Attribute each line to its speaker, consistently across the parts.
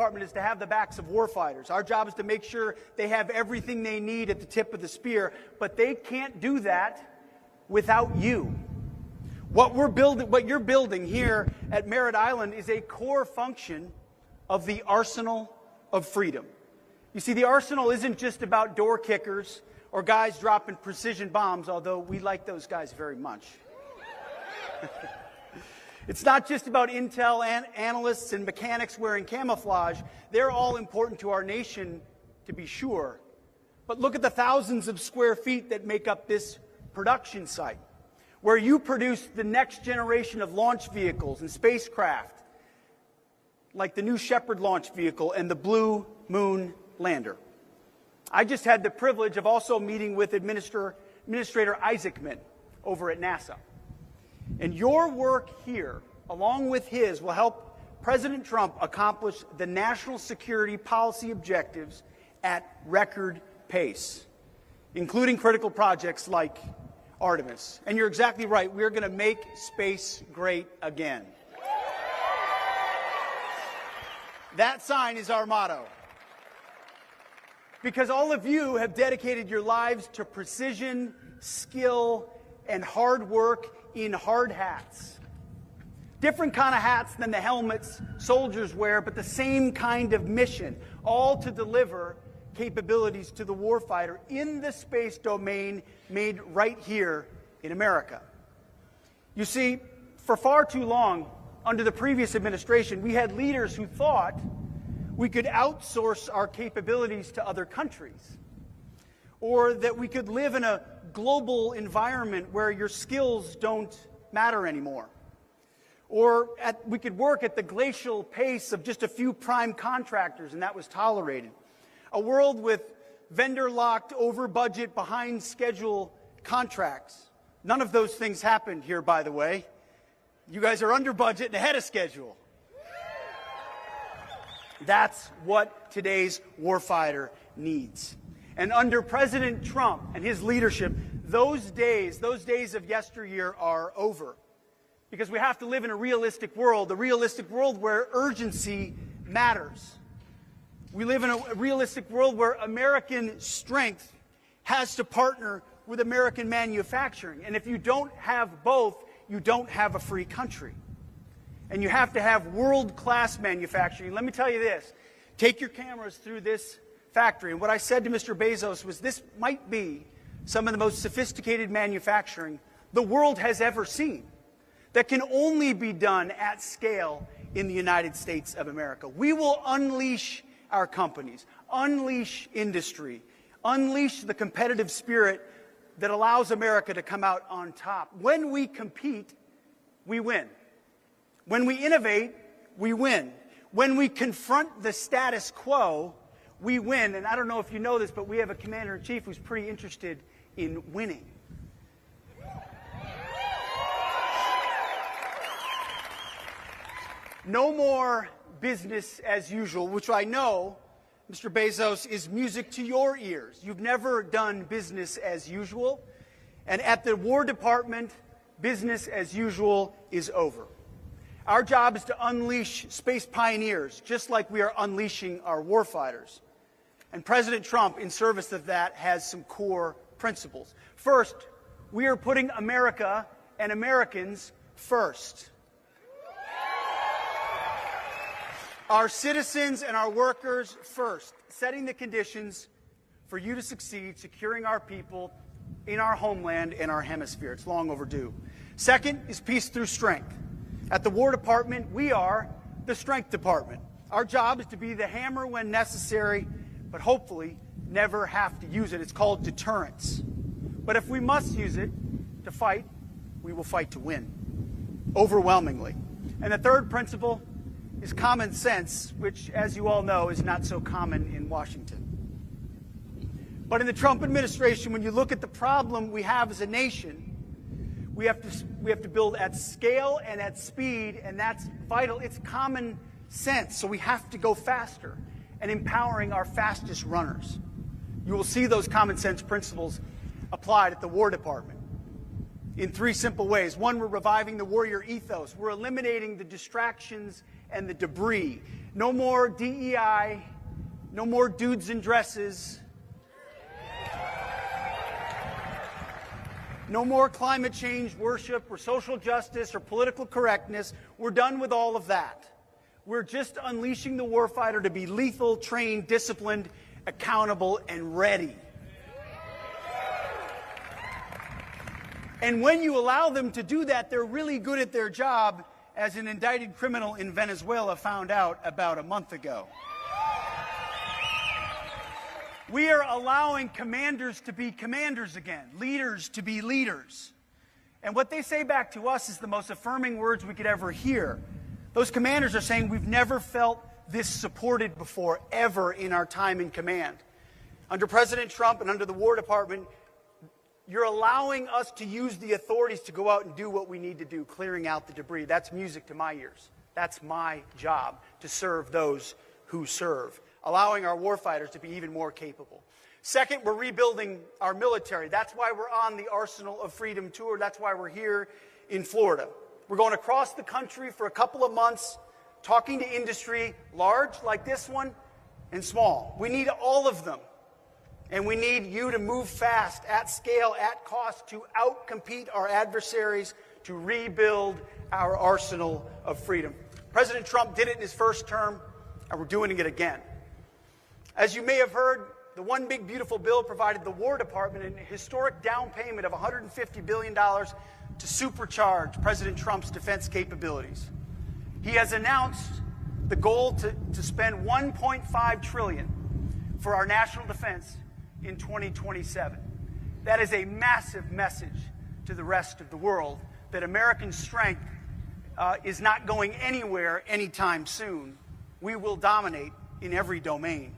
Speaker 1: Department is to have the backs of warfighters. Our job is to make sure they have everything they need at the tip of the spear, but they can't do that without you. What you're building here at Merritt Island is a core function of the arsenal of freedom. You see, the arsenal isn't just about door kickers or guys dropping precision bombs, although we like those guys very much. It's not just about intel analysts and mechanics wearing camouflage. They're all important to our nation, to be sure. But look at the thousands of square feet that make up this production site, where you produce the next generation of launch vehicles and spacecraft, like the New Shepard launch vehicle and the Blue Moon lander. I just had the privilege of also meeting with Administrator Isaacman over at NASA. And your work here, along with his, will help President Trump accomplish the national security policy objectives at record pace, including critical projects like Artemis. And you're exactly right. We're going to make space great again. That sign is our motto. Because all of you have dedicated your lives to precision, skill, and hard work in hard hats. Different kind of hats than the helmets soldiers wear, but the same kind of mission, all to deliver capabilities to the warfighter in the space domain made right here in America. You see, for far too long, under the previous administration, we had leaders who thought we could outsource our capabilities to other countries, or that we could live in a global environment where your skills don't matter anymore, or we could work at the glacial pace of just a few prime contractors, and that was tolerated. A world with vendor-locked, over-budget, behind-schedule contracts. None of those things happened here, by the way. You guys are under budget and ahead of schedule. That's what today's warfighter needs. And under President Trump and his leadership, those days of yesteryear are over. Because we have to live in a realistic world where urgency matters. We live in a realistic world where American strength has to partner with American manufacturing. And if you don't have both, you don't have a free country. And you have to have world-class manufacturing. Let me tell you this. Take your cameras through this factory. And what I said to Mr. Bezos was this might be some of the most sophisticated manufacturing the world has ever seen that can only be done at scale in the United States of America. We will unleash our companies, unleash industry, unleash the competitive spirit that allows America to come out on top. When we compete, we win. When we innovate, we win. When we confront the status quo, we win. And I don't know if you know this, but we have a commander-in-chief who's pretty interested in winning. No more business as usual, which I know, Mr. Bezos, is music to your ears. You've never done business as usual. And at the War Department, business as usual is over. Our job is to unleash space pioneers, just like we are unleashing our warfighters. And President Trump, in service of that, has some core principles. First, we are putting America and Americans first. Our citizens and our workers first, setting the conditions for you to succeed, securing our people in our homeland and our hemisphere. It's long overdue. Second is peace through strength. At the War Department, we are the Strength Department. Our job is to be the hammer when necessary, but hopefully never have to use it. It's called deterrence. But if we must use it to fight, we will fight to win, overwhelmingly. And the third principle is common sense, which, as you all know, is not so common in Washington. But in the Trump administration, when you look at the problem we have as a nation, we have to build at scale and at speed, and that's vital. It's common sense, so we have to go faster and empowering our fastest runners. You will see those common sense principles applied at the War Department in three simple ways. One, we're reviving the warrior ethos. We're eliminating the distractions and the debris. No more DEI. No more dudes in dresses. No more climate change worship or social justice or political correctness. We're done with all of that. We're just unleashing the warfighter to be lethal, trained, disciplined, accountable, and ready. And when you allow them to do that, they're really good at their job, as an indicted criminal in Venezuela found out about a month ago. We are allowing commanders to be commanders again, leaders to be leaders. And what they say back to us is the most affirming words we could ever hear. Those commanders are saying, we've never felt this supported before, ever in our time in command. Under President Trump and under the War Department, you're allowing us to use the authorities to go out and do what we need to do, clearing out the debris. That's music to my ears. That's my job, to serve those who serve, allowing our warfighters to be even more capable. Second, we're rebuilding our military. That's why we're on the Arsenal of Freedom tour. That's why we're here in Florida. We're going across the country for a couple of months, talking to industry, large like this one, and small. We need all of them. And we need you to move fast, at scale, at cost, to outcompete our adversaries, to rebuild our arsenal of freedom. President Trump did it in his first term, and we're doing it again. As you may have heard, the One Big Beautiful Bill provided the War Department an historic down payment of $150 billion to supercharge President Trump's defense capabilities. He has announced the goal to spend $1.5 trillion for our national defense in 2027. That is a massive message to the rest of the world that American strength is not going anywhere anytime soon. We will dominate in every domain.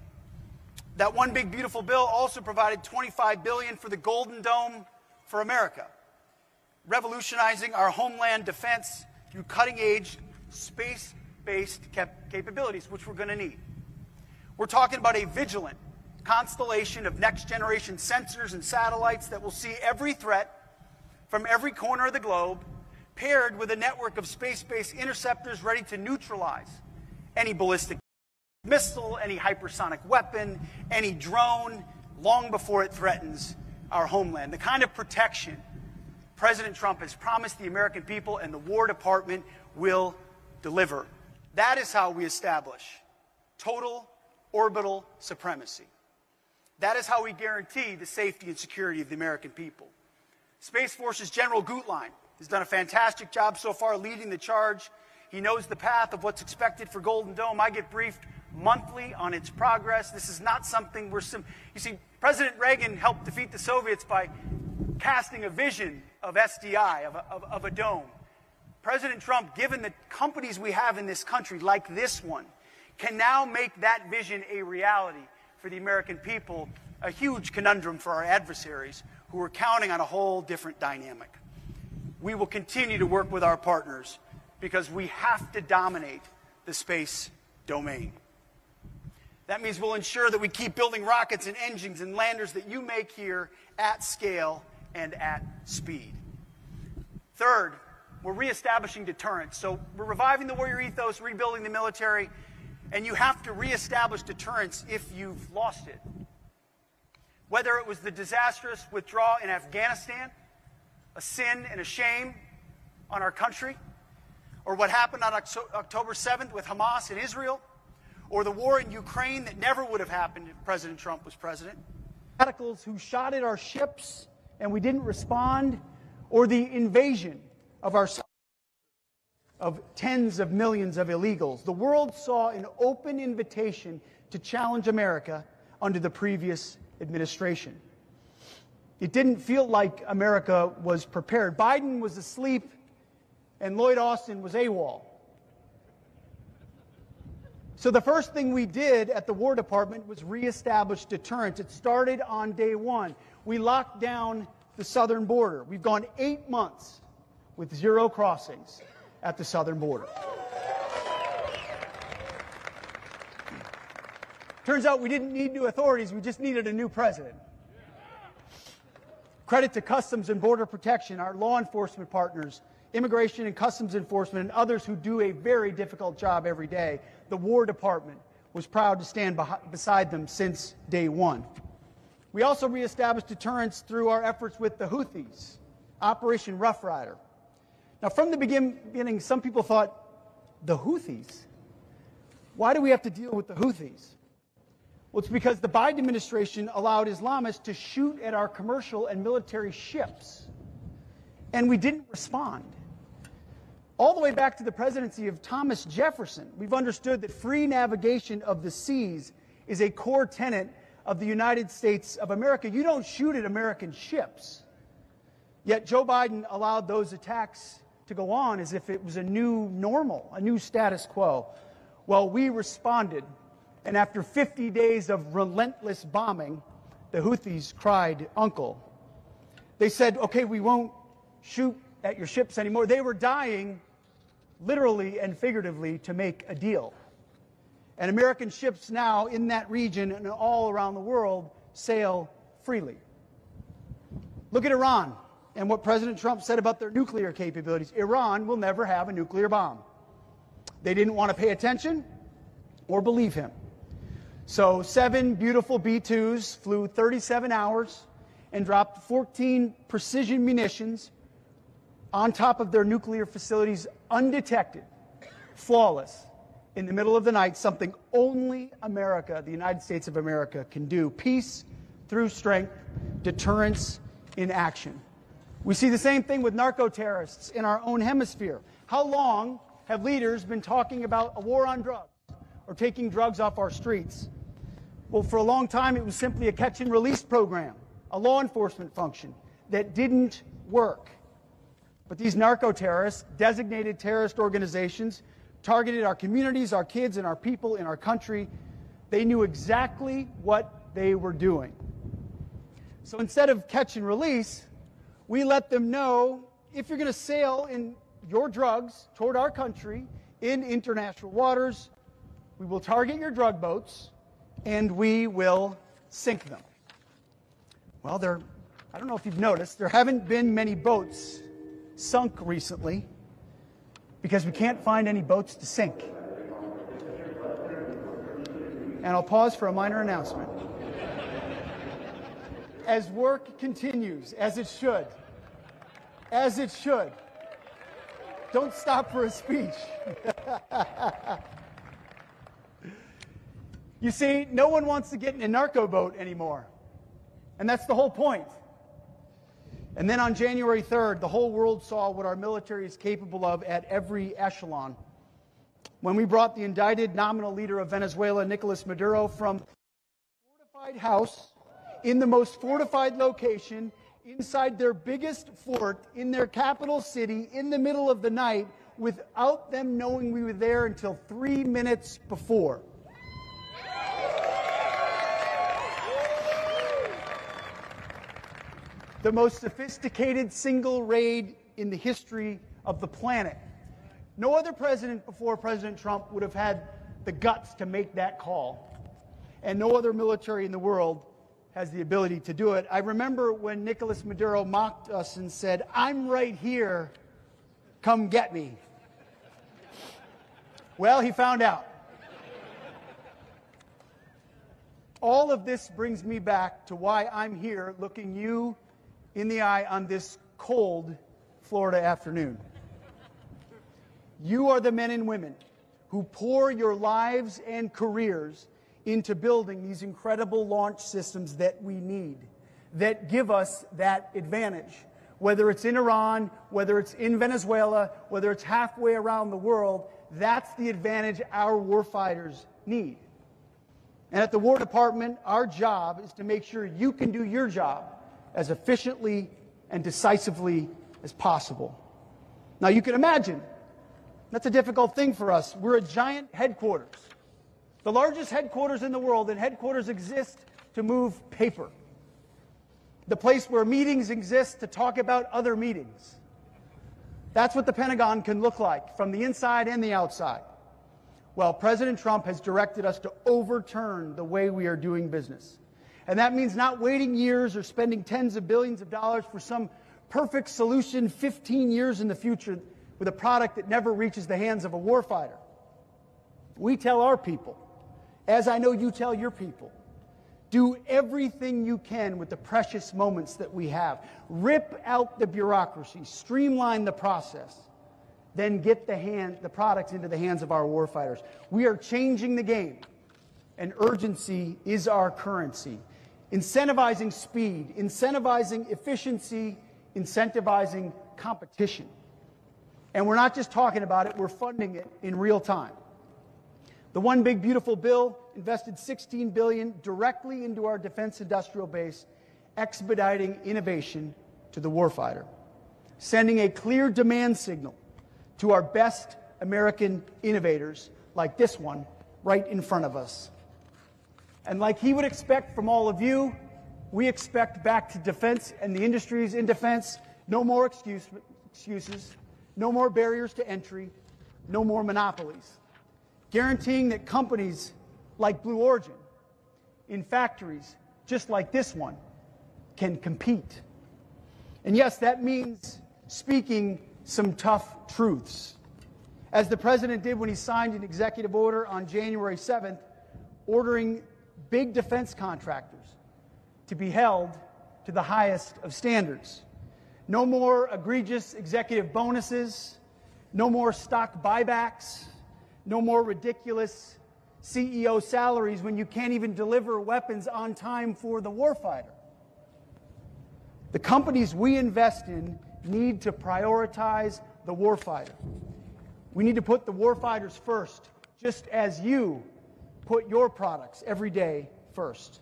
Speaker 1: That One Big Beautiful Bill also provided $25 billion for the Golden Dome for America, revolutionizing our homeland defense through cutting-edge space-based capabilities, which we're going to need. We're talking about a vigilant constellation of next-generation sensors and satellites that will see every threat from every corner of the globe, paired with a network of space-based interceptors ready to neutralize any ballistic missile, any hypersonic weapon, any drone, long before it threatens our homeland. The kind of protection President Trump has promised the American people and the War Department will deliver. That is how we establish total orbital supremacy. That is how we guarantee the safety and security of the American people. Space Force's General Gutlein has done a fantastic job so far leading the charge. He knows the path of what's expected for Golden Dome. I get briefed monthly on its progress. This is not something you see, President Reagan helped defeat the Soviets by casting a vision of SDI, of a dome. President Trump, given the companies we have in this country, like this one, can now make that vision a reality for the American people, a huge conundrum for our adversaries who are counting on a whole different dynamic. We will continue to work with our partners because we have to dominate the space domain. That means we'll ensure that we keep building rockets and engines and landers that you make here at scale and at speed. Third, we're reestablishing deterrence. So we're reviving the warrior ethos, rebuilding the military, and you have to reestablish deterrence if you've lost it. Whether it was the disastrous withdrawal in Afghanistan, a sin and a shame on our country, or what happened on October 7th with Hamas in Israel, or the war in Ukraine that never would have happened if President Trump was president. Radicals who shot at our ships and we didn't respond, or the invasion of tens of millions of illegals. The world saw an open invitation to challenge America under the previous administration. It didn't feel like America was prepared. Biden was asleep and Lloyd Austin was AWOL. So the first thing we did at the War Department was reestablish deterrence. It started on day one. We locked down the southern border. We've gone 8 months with 0 crossings at the southern border. Turns out we didn't need new authorities, we just needed a new president. Credit to Customs and Border Protection, our law enforcement partners, Immigration and Customs Enforcement, and others who do a very difficult job every day. The War Department was proud to stand beside them since day one. We also reestablished deterrence through our efforts with the Houthis, Operation Rough Rider. Now, from the beginning, some people thought, the Houthis? Why do we have to deal with the Houthis? Well, it's because the Biden administration allowed Islamists to shoot at our commercial and military ships, and we didn't respond. All the way back to the presidency of Thomas Jefferson, we've understood that free navigation of the seas is a core tenet of the United States of America. You don't shoot at American ships. Yet Joe Biden allowed those attacks to go on as if it was a new normal, a new status quo. Well, we responded, and after 50 days of relentless bombing, the Houthis cried uncle. They said, okay, we won't shoot at your ships anymore. They were dying, literally and figuratively, to make a deal. And American ships now in that region and all around the world sail freely. Look at Iran and what President Trump said about their nuclear capabilities. Iran will never have a nuclear bomb. They didn't want to pay attention or believe him. So 7 beautiful B-2s flew 37 hours and dropped 14 precision munitions on top of their nuclear facilities undetected, flawless, in the middle of the night, something only America, the United States of America, can do. Peace through strength, deterrence in action. We see the same thing with narco-terrorists in our own hemisphere. How long have leaders been talking about a war on drugs or taking drugs off our streets? Well, for a long time, it was simply a catch-and-release program, a law enforcement function that didn't work. But these narco-terrorists, designated terrorist organizations, targeted our communities, our kids, and our people in our country. They knew exactly what they were doing. So instead of catch and release, we let them know, if you're going to sail in your drugs toward our country in international waters, we will target your drug boats and we will sink them. Well, I don't know if you've noticed, there haven't been many boats sunk recently because we can't find any boats to sink. And I'll pause for a minor announcement. As work continues, as it should, don't stop for a speech. You see, no one wants to get in a narco boat anymore. And that's the whole point. And then on January 3rd, the whole world saw what our military is capable of at every echelon. When we brought the indicted nominal leader of Venezuela, Nicolas Maduro, from a fortified house in the most fortified location, inside their biggest fort, in their capital city, in the middle of the night, without them knowing we were there until 3 minutes before. The most sophisticated single raid in the history of the planet. No other president before President Trump would have had the guts to make that call. And no other military in the world has the ability to do it. I remember when Nicolas Maduro mocked us and said, "I'm right here, come get me." Well, he found out. All of this brings me back to why I'm here looking you in the eye on this cold Florida afternoon. You are the men and women who pour your lives and careers into building these incredible launch systems that we need, that give us that advantage. Whether it's in Iran, whether it's in Venezuela, whether it's halfway around the world, that's the advantage our warfighters need. And at the War Department, our job is to make sure you can do your job as efficiently and decisively as possible. Now, you can imagine, that's a difficult thing for us. We're a giant headquarters, the largest headquarters in the world, and headquarters exist to move paper. The place where meetings exist to talk about other meetings. That's what the Pentagon can look like from the inside and the outside. Well, President Trump has directed us to overturn the way we are doing business. And that means not waiting years or spending tens of billions of dollars for some perfect solution 15 years in the future with a product that never reaches the hands of a warfighter. We tell our people, as I know you tell your people, do everything you can with the precious moments that we have. Rip out the bureaucracy, streamline the process, then get the products into the hands of our warfighters. We are changing the game, and urgency is our currency. Incentivizing speed, incentivizing efficiency, incentivizing competition. And we're not just talking about it, we're funding it in real time. The One Big Beautiful Bill invested $16 billion directly into our defense industrial base, expediting innovation to the warfighter, sending a clear demand signal to our best American innovators, like this one right in front of us. And like he would expect from all of you, we expect back to defense and the industries in defense, no more excuses, no more barriers to entry, no more monopolies. Guaranteeing that companies like Blue Origin, in factories just like this one, can compete. And yes, that means speaking some tough truths. As the President did when he signed an executive order on January 7th, ordering big defense contractors to be held to the highest of standards. No more egregious executive bonuses, no more stock buybacks, no more ridiculous CEO salaries when you can't even deliver weapons on time for the warfighter. The companies we invest in need to prioritize the warfighter. We need to put the warfighters first, just as you put your products every day first.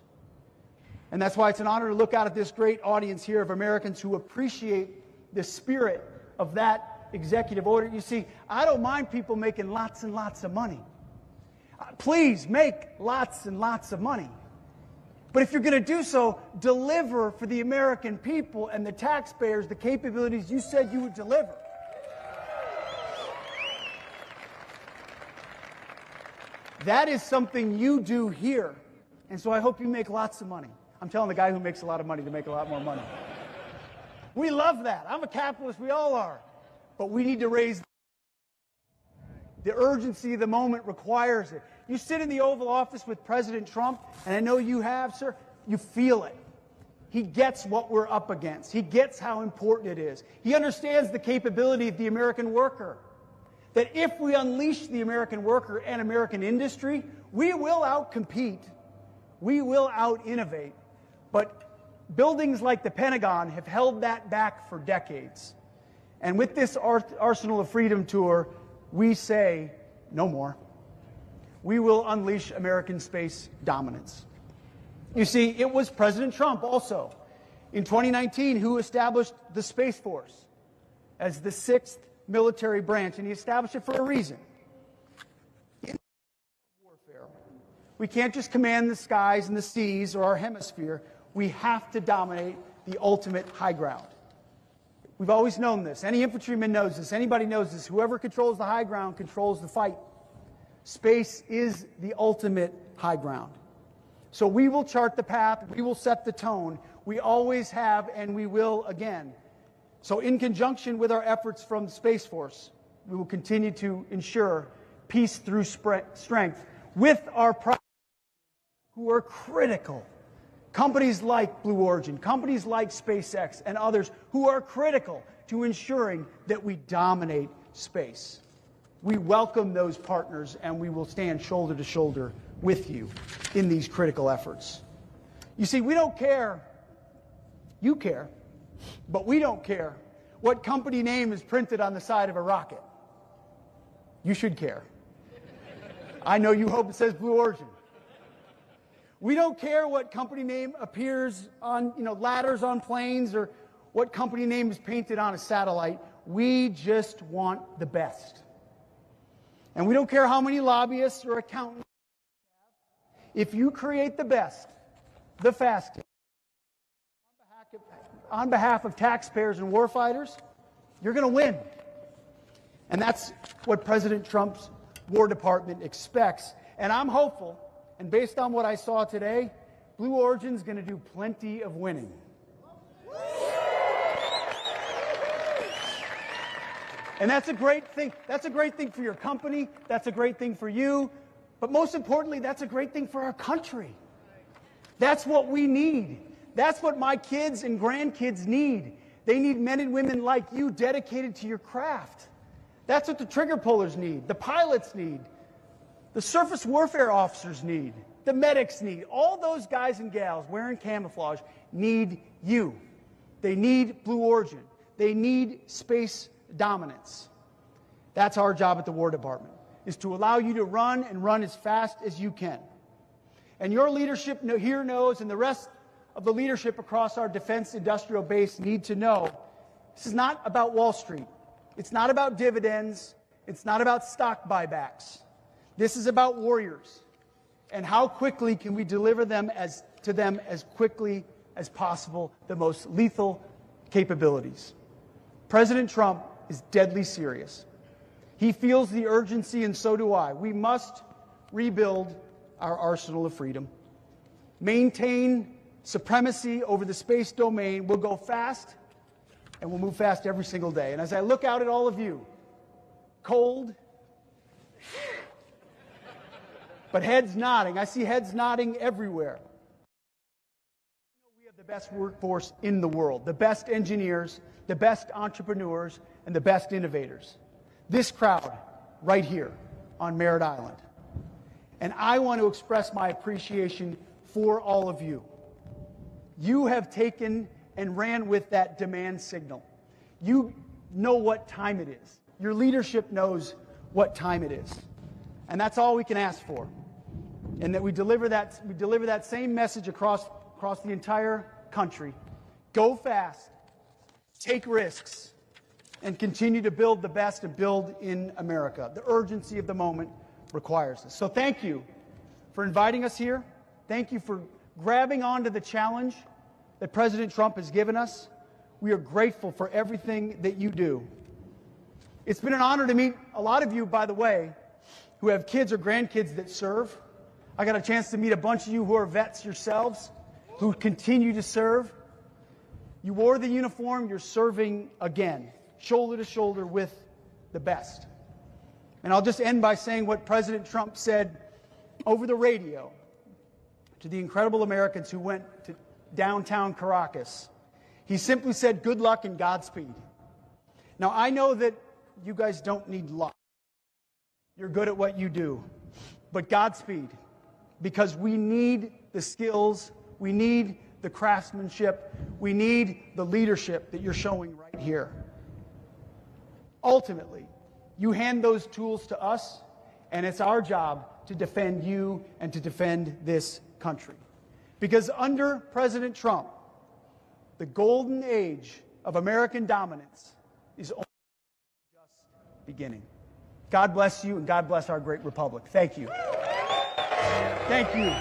Speaker 1: And that's why it's an honor to look out at this great audience here of Americans who appreciate the spirit of that executive order. You see, I don't mind people making lots and lots of money. Please make lots and lots of money. But if you're going to do so, deliver for the American people and the taxpayers the capabilities you said you would deliver. That is something you do here. And so I hope you make lots of money. I'm telling the guy who makes a lot of money to make a lot more money. We love that. I'm a capitalist. We all are. But we need to raise the urgency of the moment requires it. You sit in the Oval Office with President Trump, and I know you have, sir. You feel it. He gets what we're up against. He gets how important it is. He understands the capability of the American worker. That if we unleash the American worker and American industry, we will outcompete. We will out-innovate. But buildings like the Pentagon have held that back for decades. And with this Arsenal of Freedom tour, we say no more. We will unleash American space dominance. You see, it was President Trump also in 2019 who established the Space Force as the 6th military branch, and he established it for a reason. In warfare, we can't just command the skies and the seas or our hemisphere. We have to dominate the ultimate high ground. We've always known this. Any infantryman knows this. Anybody knows this. Whoever controls the high ground controls the fight. Space is the ultimate high ground. So we will chart the path. We will set the tone. We always have, and we will again. So in conjunction with our efforts from the Space Force, we will continue to ensure peace through strength with our partners who are critical. Companies like Blue Origin, companies like SpaceX, and others who are critical to ensuring that we dominate space. We welcome those partners, and we will stand shoulder to shoulder with you in these critical efforts. You see, we don't care. You care. But we don't care what company name is printed on the side of a rocket. You should care. I know you hope it says Blue Origin. We don't care what company name appears on, ladders on planes or what company name is painted on a satellite. We just want the best. And we don't care how many lobbyists or accountants you have. If you create the best, the fastest, on behalf of taxpayers and warfighters, you're going to win. And that's what President Trump's War Department expects. And I'm hopeful, and based on what I saw today, Blue Origin's going to do plenty of winning. And that's a great thing. That's a great thing for your company. That's a great thing for you. But most importantly, that's a great thing for our country. That's what we need. That's what my kids and grandkids need. They need men and women like you dedicated to your craft. That's what the trigger pullers need, the pilots need, the surface warfare officers need, the medics need. All those guys and gals wearing camouflage need you. They need Blue Origin. They need space dominance. That's our job at the War Department, is to allow you to run and run as fast as you can. And your leadership here knows, and the rest of the leadership across our defense industrial base need to know, this is not about Wall Street. It's not about dividends. It's not about stock buybacks. This is about warriors. And how quickly can we deliver them to them as quickly as possible, the most lethal capabilities. President Trump is deadly serious. He feels the urgency, and so do I. We must rebuild our arsenal of freedom, maintain supremacy over the space domain. We'll go fast, and we'll move fast every single day. And as I look out at all of you, cold, but heads nodding. I see heads nodding everywhere. We have the best workforce in the world, the best engineers, the best entrepreneurs, and the best innovators. This crowd right here on Merritt Island. And I want to express my appreciation for all of you. You have taken and ran with that demand signal. You know what time it is. Your leadership knows what time it is. And that's all we can ask for. And that we deliver that same message across the entire country. Go fast, take risks, and continue to build the best and build in America. The urgency of the moment requires this. So thank you for inviting us here. Thank you for grabbing onto the challenge that President Trump has given us. We are grateful for everything that you do. It's been an honor to meet a lot of you, by the way, who have kids or grandkids that serve. I got a chance to meet a bunch of you who are vets yourselves, who continue to serve. You wore the uniform, you're serving again, shoulder to shoulder with the best. And I'll just end by saying what President Trump said over the radio to the incredible Americans who went to downtown Caracas. He simply said, good luck and Godspeed. Now, I know that you guys don't need luck. You're good at what you do. But Godspeed, because we need the skills, we need the craftsmanship, we need the leadership that you're showing right here. Ultimately, you hand those tools to us, and it's our job to defend you and to defend this country. Because under President Trump, the golden age of American dominance is only just beginning. God bless you, and God bless our great republic. Thank you. Thank you.